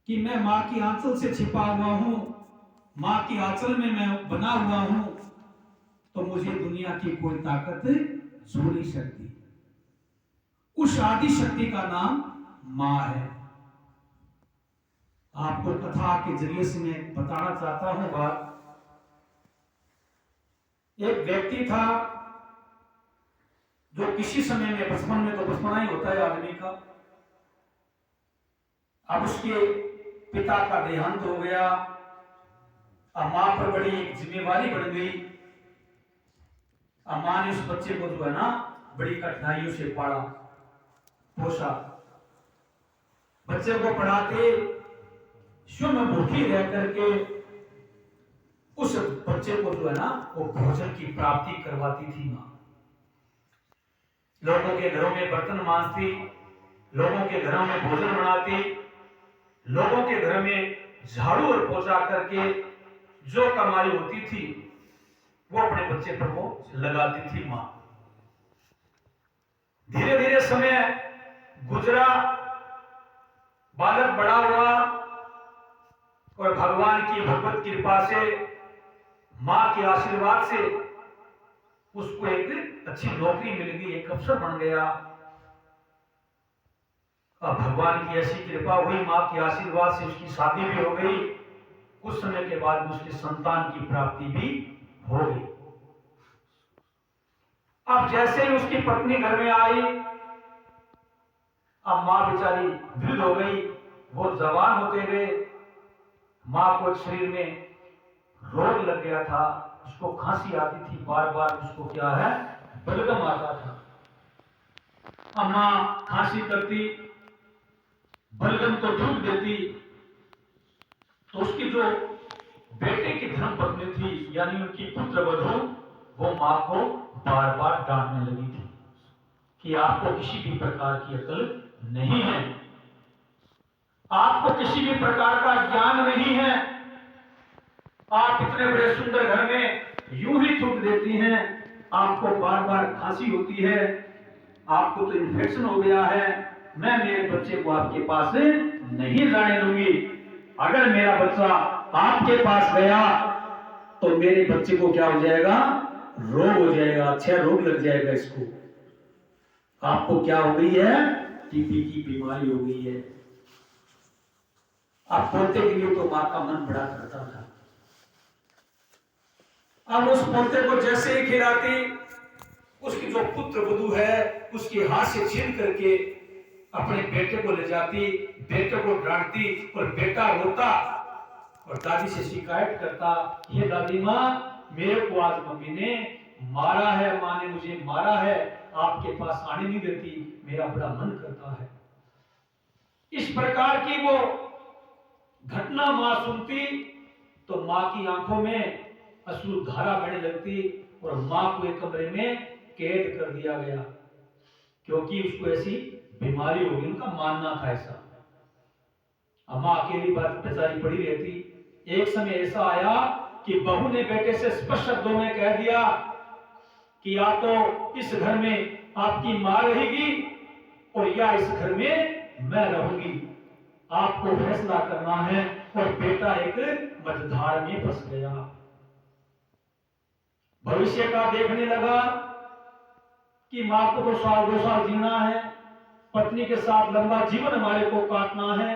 कि मैं माँ की आंचल से छिपा हुआ हूं, माँ की आंचल में मैं बना हुआ हूं, तो मुझे दुनिया की कोई ताकत छू नहीं सकती। उस आदि शक्ति का नाम माँ है। आपको कथा के जरिए से मैं बताना चाहता हूं बात। एक व्यक्ति था जो किसी समय में, बचपन में तो बचपना ही होता है आदमी का, अब उसके पिता का देहांत हो गया। अब मां पर बड़ी एक जिम्मेवारी बढ़ गई। अब मां ने उस बच्चे को जो है ना बड़ी कठिनाइयों से पाला पोसा। बच्चे को पढ़ाते, स्वयं भूखी रह करके उस बच्चे को जो है ना वो भोजन की प्राप्ति करवाती थी मां। लोगों के घरों में बर्तन मांजती, लोगों के घरों में भोजन बनाती, लोगों के घर में झाड़ू और पोछा करके जो कमाई होती थी वो अपने बच्चे पर वो लगाती थी मां। धीरे धीरे समय गुजरा, बालक बड़ा हुआ और भगवान की भगवत कृपा से, मां के आशीर्वाद से उसको एक अच्छी नौकरी मिल गई, एक अफसर बन गया। अब भगवान की ऐसी कृपा हुई, मां के आशीर्वाद से उसकी शादी भी हो गई। कुछ समय के बाद उसके संतान की प्राप्ति भी हो गई। अब जैसे ही उसकी पत्नी घर में आई, अब मां बेचारी वृद्ध हो गई, वो जवान होते गए। मां को शरीर में रोग लग गया था, उसको खांसी आती थी बार बार, उसको क्या है बलगम आता था। अब मां खांसी करती, बलगम को थूक देती, तो उसकी जो बेटे की धर्मपत्नी थी यानी उनकी पुत्र वधू, वो मां को बार बार डांटने लगी थी कि आपको किसी भी प्रकार की अकल नहीं है, आपको किसी भी प्रकार का ज्ञान नहीं है, आप इतने बड़े सुंदर घर में यूं ही थूक देती हैं, आपको बार बार खांसी होती है, आपको तो इन्फेक्शन हो गया है, मैं मेरे बच्चे को आपके पास नहीं जाने दूंगी। अगर मेरा बच्चा आपके पास गया तो मेरे बच्चे को क्या हो जाएगा, रोग हो जाएगा, अच्छा रोग लग जाएगा इसको। आपको क्या हो गई है, टीबी की बीमारी हो गई है। अब पोते के लिए तो मां का मन बड़ा करता था। अब उस पोते को जैसे ही खिलाती, उसकी जो पुत्र वधू है उसके हाथ से छीन करके अपने बेटे को ले जाती, बेटे को डांटती और बेटा रोता और दादी से शिकायत करता, ये दादी माँ मेरे को आज मम्मी ने मारा है, माँ ने मुझे मारा है, आपके पास आने नहीं देती, मेरा बड़ा मन करता है। इस प्रकार की वो घटना मां सुनती तो मां की आंखों में अश्रु धारा बहने लगती और मां को एक कमरे में कैद कर दिया गया, क्योंकि उसको ऐसी बीमारी होगी, उनका मानना था ऐसा। अब मां अकेली बात बेचारी पड़ी रहती। एक समय ऐसा आया कि बहू ने बेटे से स्पष्ट शब्दों में कह दिया कि या तो इस घर में आपकी मां रहेगी और या इस घर में मैं रहूंगी, आपको फैसला करना है। और बेटा एक मझधार में फंस गया, भविष्य का देखने लगा कि मां को तो 100-2 साल जीना है, पत्नी के साथ लंबा जीवन हमारे को काटना है,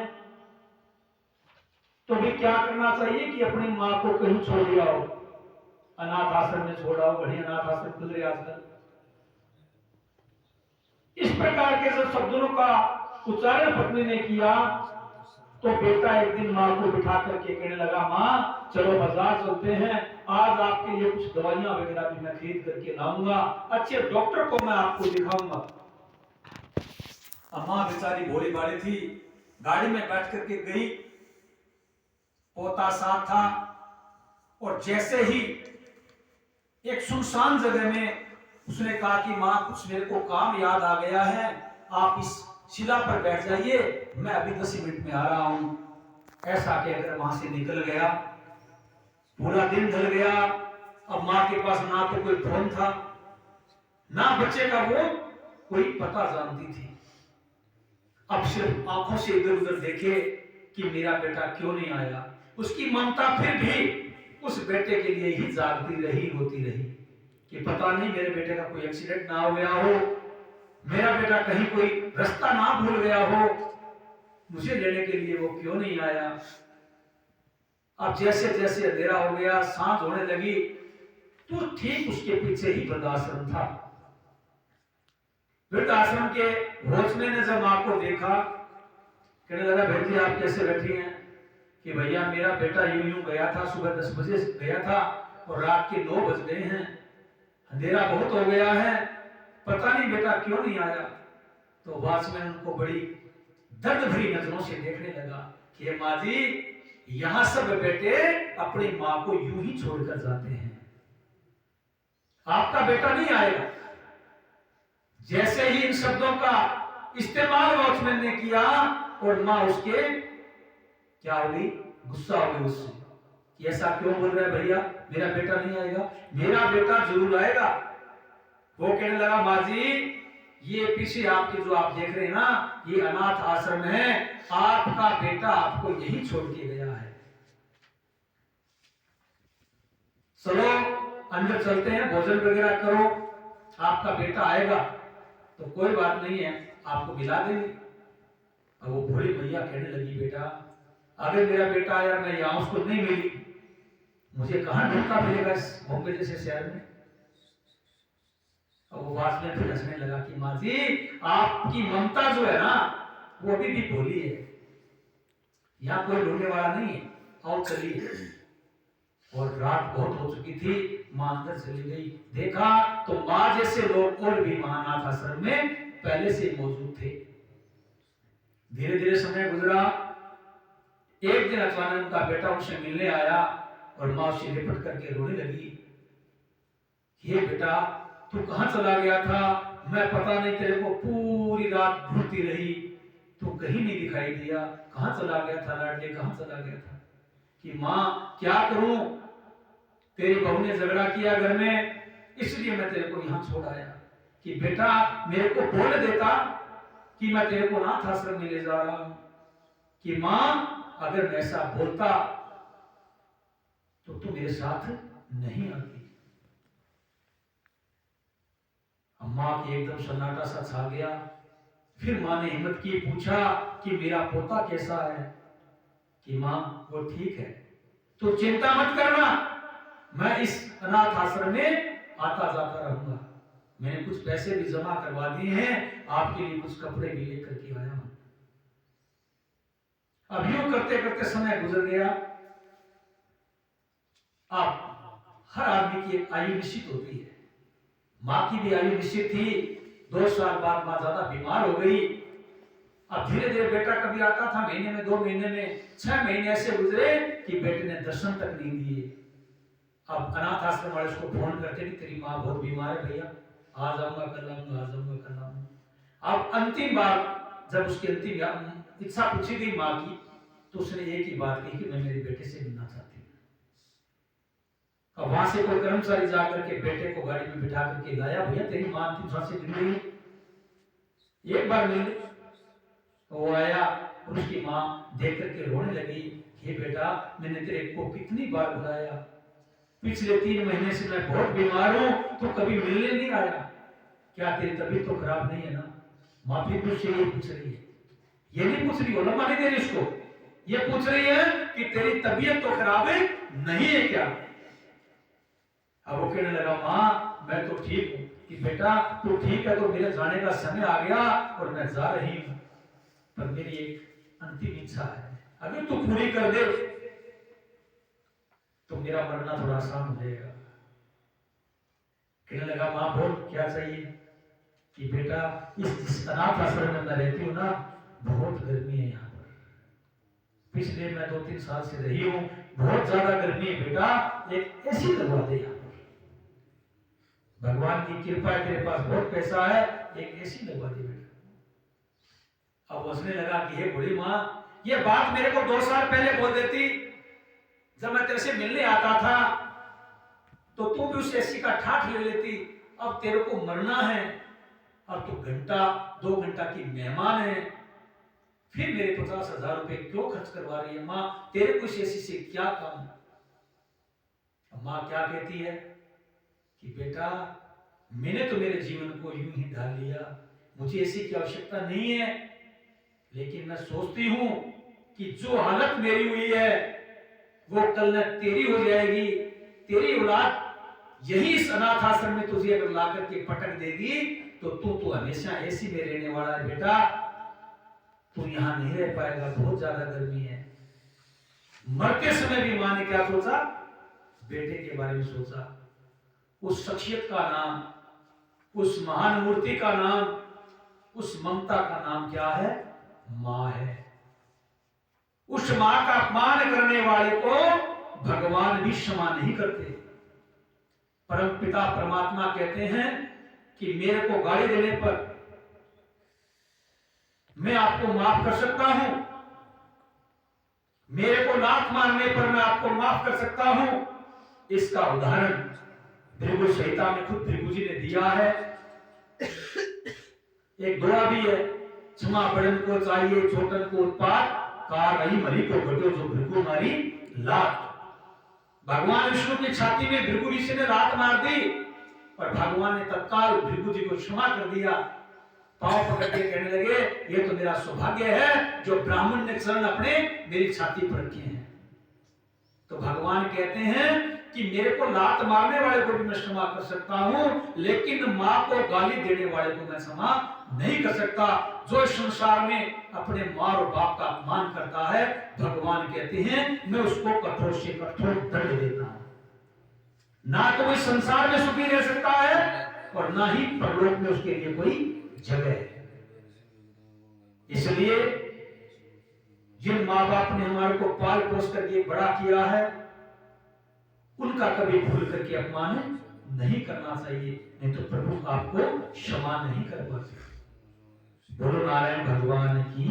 तो भी क्या करना चाहिए कि अपनी मां को कहीं छोड़ आओ, अनाथ आश्रम में छोड़ आओ, बढ़िया अनाथ आश्रम खुल रहे आजकल। इस प्रकार के जब शब्दों का उच्चारण पत्नी ने किया तो बेटा एक दिन मां को बिठा करके कहने लगा, मां चलो बाजार चलते हैं, आज आपके लिए कुछ दवाइयां वगैरह भी मैं खरीद करके लाऊंगा, अच्छे डॉक्टर को मैं आपको दिखाऊंगा। अब मां बेचारी भोली भाली थी, गाड़ी में बैठ करके गई, पोता साथ था, और जैसे ही एक सुनसान जगह में उसने कहा कि मां कुछ मेरे को काम याद आ गया है, आप इस शिला पर बैठ जाइए, मैं अभी 10 मिनट में आ रहा हूं। ऐसा कहकर वहां से निकल गया। पूरा दिन ढल गया। अब मां के पास ना तो कोई फोन था, ना बच्चे का वो कोई पता जानती थी। अब सिर्फ आंखों से इधर उधर देखे कि मेरा बेटा क्यों नहीं आया। उसकी ममता फिर भी उस बेटे के लिए ही जागती रही, रोती रही कि पता नहीं मेरे बेटे का कोई एक्सीडेंट ना हो गया हो, मेरा बेटा कहीं कोई रास्ता ना भूल गया हो, मुझे लेने के लिए वो क्यों नहीं आया। अब जैसे जैसे अंधेरा हो गया, सांझ होने लगी, तो ठीक उसके पीछे ही वृद्धाश्रम था। वृद्धाश्रम के वॉचमैन ने जब मां को देखा, कहने लगा बहन जी आप कैसे बैठी हैं? कि भैया मेरा बेटा यूं यूं गया था, सुबह 10 बजे गया था और रात के 9 बज गए हैं, अंधेरा बहुत हो गया है, पता नहीं बेटा क्यों नहीं आया। तो वॉचमैन उनको बड़ी दर्द भरी नजरों से देखने लगा कि माँ जी यहां सब बेटे अपनी मां को यूं ही छोड़कर जाते हैं, आपका बेटा नहीं आएगा। जैसे ही इन शब्दों का इस्तेमाल वॉचमैन ने किया और मां उसके क्या हो गई, गुस्सा हो गई उससे कि ऐसा क्यों बोल रहा है भैया, मेरा बेटा नहीं आएगा, मेरा बेटा जरूर आएगा। वो कहने लगा माँ जी ये पीछे आपके जो आप देख रहे हैं ना, ये अनाथ आश्रम है, आपका बेटा आपको यही छोड़ के गया है, चलो अंदर चलते हैं, भोजन वगैरह करो, आपका बेटा आएगा तो कोई बात नहीं है, आपको मिला देंगे। अब वो भोली भैया कहने लगी बेटा अगर मेरा बेटा आया, मैं यहां उसको नहीं मिली, मुझे कहां ढूंढता मिलेगा इस बॉम्बे जैसे शहर में। अब वो वॉचमैन फिर हंसने लगा कि माँ जी आपकी ममता जो है ना वो अभी भी भोली है, यहाँ कोई ढूंढने वाला नहीं है, आओ चलिए। और रात बहुत हो चुकी थी, मां अंदर चली गई, देखा तो मां जैसे लोग और भी अनाथ आश्रम में पहले से मौजूद थे। धीरे धीरे समय गुजरा, एक दिन अचानक उनका बेटा उनसे मिलने आया और मां उसे लिपट करके रोने लगी, हे बेटा तू कहां चला गया था, मैं पता नहीं तेरे को पूरी रात ढूंढती रही, तू कहीं नहीं दिखाई दिया, कहां चला गया था लाडले, कहां चला गया था। कि मां क्या करूं, तेरी बहू ने झगड़ा किया घर में, इसलिए मैं तेरे को यहां छोड़ आया। कि बेटा मेरे को बोल देता कि मैं तेरे को अनाथ आश्रम में ले जा रहा हूं। कि मां अगर मैं ऐसा बोलता तो तू मेरे साथ नहीं आती। मां की एकदम सन्नाटा सा छा गया। फिर मां ने हिम्मत की, पूछा कि मेरा पोता कैसा है। कि मां वो ठीक है, तो चिंता मत करना, मैं इस अनाथ आश्रम में आता जाता रहूंगा, मैंने कुछ पैसे भी जमा करवा दिए हैं, आपके लिए कुछ कपड़े भी लेकर के आया हूं। अब यूं करते करते समय गुजर गया। अब हर आदमी की एक आयु निश्चित होती है, मां की भी आयु निश्चित थी। 2 साल बाद मां ज्यादा बीमार हो गई। अब धीरे धीरे बेटा कभी आता था, महीने में, 2 महीने में, 6 महीने ऐसे गुजरे कि बेटे ने दर्शन तक नहीं दिए। अब अनाथ आश्रम वाले उसको फोन करते कि तेरी माँ बहुत बीमार है भैया, आ जाऊंगा कल आऊंगा, आ जाऊंगा कल आऊंगा। अब अंतिम बार जब उसकी अंतिम इच्छा पूछी गई माँ की, तो उसने एक ही बात कही कि मैं मेरे बेटे से मिलना चाहती हूँ। अब वहां से कोई कर्मचारी जाकर के बेटे को गाड़ी में बिठा करके लाया, भैया तेरी माँ अंतिम सांस से गिर गई है, एक बार मिल। वो आया और उसकी माँ देख करके रोने लगी, हे बेटा मैंने तेरे को कितनी बार बुलाया, पिछले 3 महीने से मैं बहुत बीमार हूं, तो कभी मिलने नहीं आया, क्या तेरी तबीयत तो खराब नहीं है ना। माफी पूछ ये पूछ रही है, ये नहीं पूछ रही, लम्बा नहीं दे रही उसको, ये पूछ रही है कि तेरी तबीयत तो खराब है नहीं है क्या। अब वो कहने लगा माँ मैं तो ठीक हूं। कि बेटा तू ठीक है तो मेरे जाने का समय आ गया और मैं जा रही हूं, पर मेरी एक अंतिम इच्छा है, अगर तू पूरी कर दे तो मेरा मरना थोड़ा आसान हो जाएगा। कहने लगा मां बोल क्या चाहिए। कि बेटा इस अनाथ आश्रम में मैं रहती हूँ ना, बहुत गर्मी है यहाँ पर, पिछले मैं 2-3 साल से रही हूँ, बहुत ज्यादा गर्मी है बेटा, एक एसी लगवा दे यहाँ पर, भगवान की कृपा है तेरे पास बहुत पैसा है, एक एसी लगवा दे बेटा। अब हंसने लगा कि हे बूढ़ी माँ, ये बात मेरे को 2 साल पहले बोल देती, जब मैं तेरे से मिलने आता था तो तू भी उस एसी का ठाठ ले लेती, अब तेरे को मरना है, अब तू 1-2 घंटा की मेहमान है, फिर मेरे 50,000 रुपए क्यों खर्च करवा रही है माँ, तेरे को ऐसी से क्या काम है। माँ क्या कहती है कि बेटा मैंने तो मेरे जीवन को यूं ही ढाल लिया, मुझे ऐसी की आवश्यकता नहीं है, लेकिन मैं सोचती हूं कि जो हालत मेरी हुई है वो कल न तेरी हो जाएगी। तेरी औलाद यही इस अनाथ आश्रम में तुझे अगर ला करके पटक देगी तो तू हमेशा ऐसी में रहने वाला है बेटा, तू यहां नहीं रह पाएगा, बहुत ज्यादा गर्मी है। मरते समय भी मां ने क्या सोचा, बेटे के बारे में सोचा। उस शख्सियत का नाम, उस महान मूर्ति का नाम, उस ममता का नाम क्या है, मां है। उस मां का अपमान करने वाले को भगवान भी क्षमा नहीं करते। परम पिता परमात्मा कहते हैं कि मेरे को गाली देने पर मैं आपको माफ कर सकता हूं, मेरे को लात मारने पर मैं आपको माफ कर सकता हूं। इसका उदाहरण भृगु संहिता में खुद भृगु जी ने दिया है। एक दुआ भी है, क्षमा बड़न को चाहिए छोटन को उत्पात, कार रही मरी को घटो जो भृगु मारी लात। भगवान विष्णु की छाती में भृगु ऋषि ने लात मार दी और भगवान ने तत्काल भृगु जी को क्षमा कर दिया। पांव पकड़ के कहने लगे ये तो मेरा सौभाग्य है जो ब्राह्मण ने चरण अपने मेरी छाती पर रखे हैं। तो भगवान कहते हैं कि मेरे को लात मारने वाले को भी मैं क्षमा कर सकता हूं, लेकिन मां को गाली देने वाले को मैं क्षमा नहीं कर सकता। जो इस संसार में अपने मां और बाप का अपमान करता है, भगवान कहते हैं मैं उसको कठोर से कठोर दंड देता हूं। ना तो वो इस संसार में सुखी रह सकता है और ना ही परलोक में उसके लिए कोई जगह है। इसलिए जिन माँ बाप ने हमारे को पाल पोस करके बड़ा किया है, उनका कभी भूल करके अपमान नहीं करना चाहिए, नहीं तो प्रभु आपको क्षमा नहीं कर पाते। बोलो नारायण भगवान की।